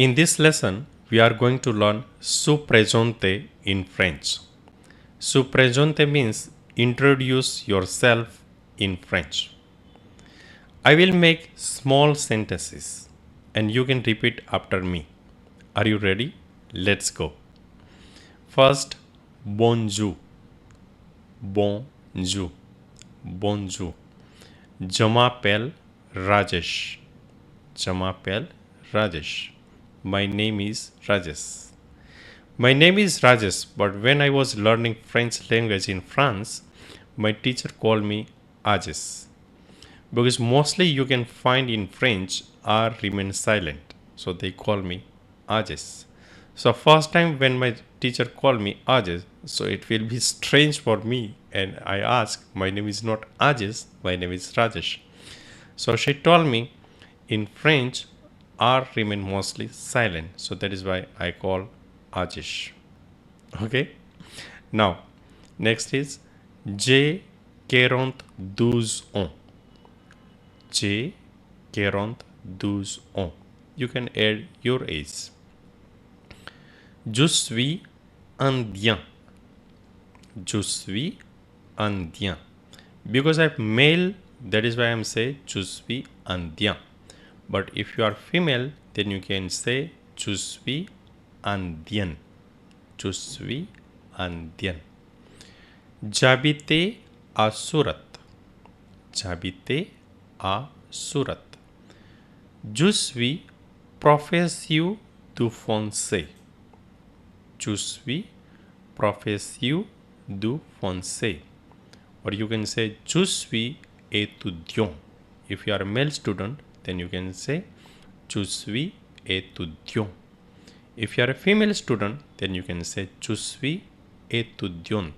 In this lesson, we are going to learn se présenter in French. Se présenter means introduce yourself in French. I will make small sentences and you can repeat after me. Are you ready? Let's go. First, bonjour. Bonjour. Bonjour. Je m'appelle Rajesh. Je m'appelle Rajesh. My name is Rajesh. My name is Rajesh, but when I was learning French language in France, my teacher called me Ajes. Because mostly you can find in French R remain silent. So they call me Ajes. So first time when my teacher called me Ajes, so it will be strange for me and I ask, my name is not Ajes, my name is Rajesh. So she told me in French R remain mostly silent. So that is why I call Ajesh. Okay. Now next is j'ai 42 ans. J'ai 42 ans. You can add your age. Je suis indien. Je suis indien. Because I'm male, that is why I'm saying je suis indien. But if you are female, then you can say je suis indienne. Je suis indienne. J'habitais à Surat. J'habitais à Surat. Je suis professeur du français. Je suis professeur du français. Or you can say je suis étudiant. If you are a male student, then you can say je suis étudiant. If you are a female student, then you can say je suis étudiante.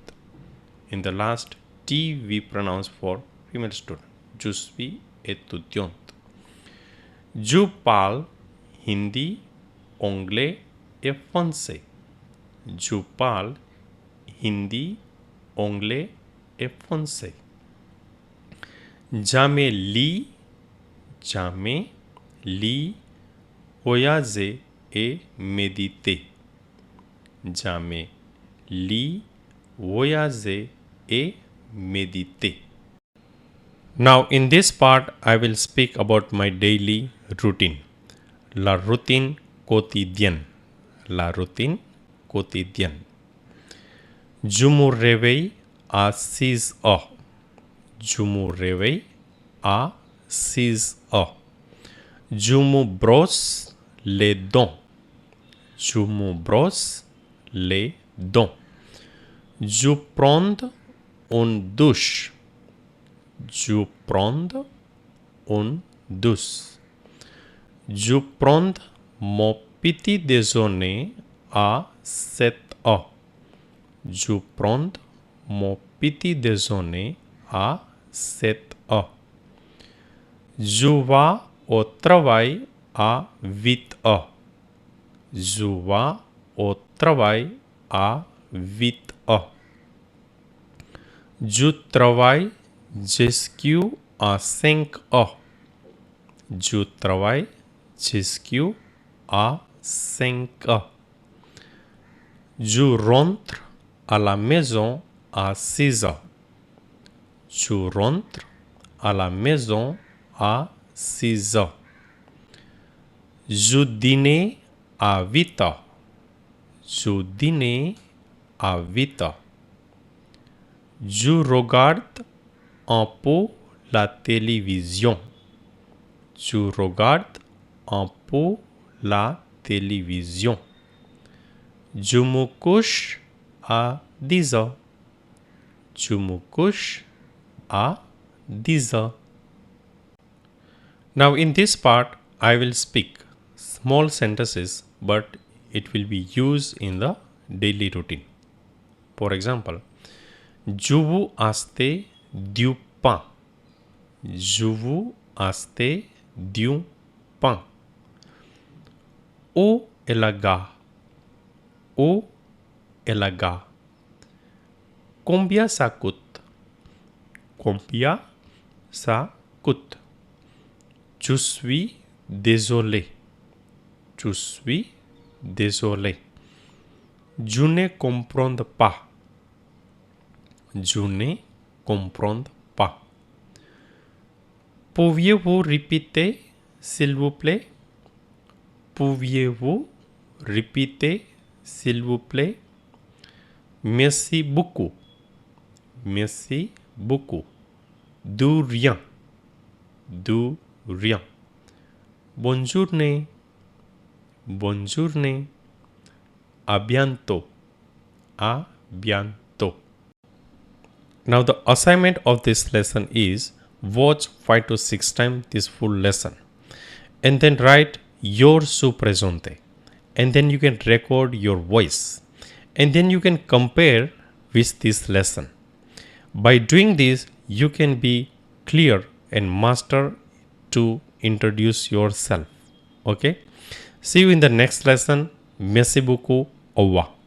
In the last T we pronounce for female student. Je suis étudiante. Je parle hindi, anglais et français. Je parle hindi, anglais et français. Jamais lis, voyager et méditer. Jamais lis, voyager et méditer. Now in this part I will speak about my daily routine. La routine quotidienne. La routine quotidienne. Je me réveille à 6 heures. Je me réveille à 6 heures. Je me brosse les dents. Je me brosse les dents. Je prends une douche. Je prends une douche. Je prends mon petit déjeuner à 7 heures. Je prends mon petit déjeuner à 7 heures. Je vais au travail à 8 heures. Je vais au travail à 8 heures. Je travaille jusqu'à 5 heures. Je travaille jusqu'à 5 heures. Je rentre à la maison à 6 heures. Je rentre à la maison à 6 heures. Je dîne à 8 heures. Je dîne à 8 heures. Je regarde un peu la télévision. Je regarde un peu la télévision. Je me couche à 10 heures. Je me couche à 10 heures. Now in this part, I will speak small sentences, but it will be used in the daily routine. For example, je veux acheter du pain. Je veux acheter du pain. Où est la gare? Où est la gare? Combien ça coûte? Combien ça coûte? Je suis désolé. Je suis désolé. Je ne comprends pas. Je ne comprends pas. Pouviez-vous répéter, s'il vous plaît? Pouviez-vous répéter, s'il vous plaît? Merci beaucoup. Merci beaucoup. De rien. De rien. Bonne journée. Bonne journée. À bientôt. À bientôt. Now the assignment of this lesson is watch 5 to 6 times this full lesson and then write your su presente, and then you can record your voice, and then you can compare with this lesson. By doing this, you can be clear and master to introduce yourself. Okay, see you in the next lesson. Merci beaucoup. Au revoir.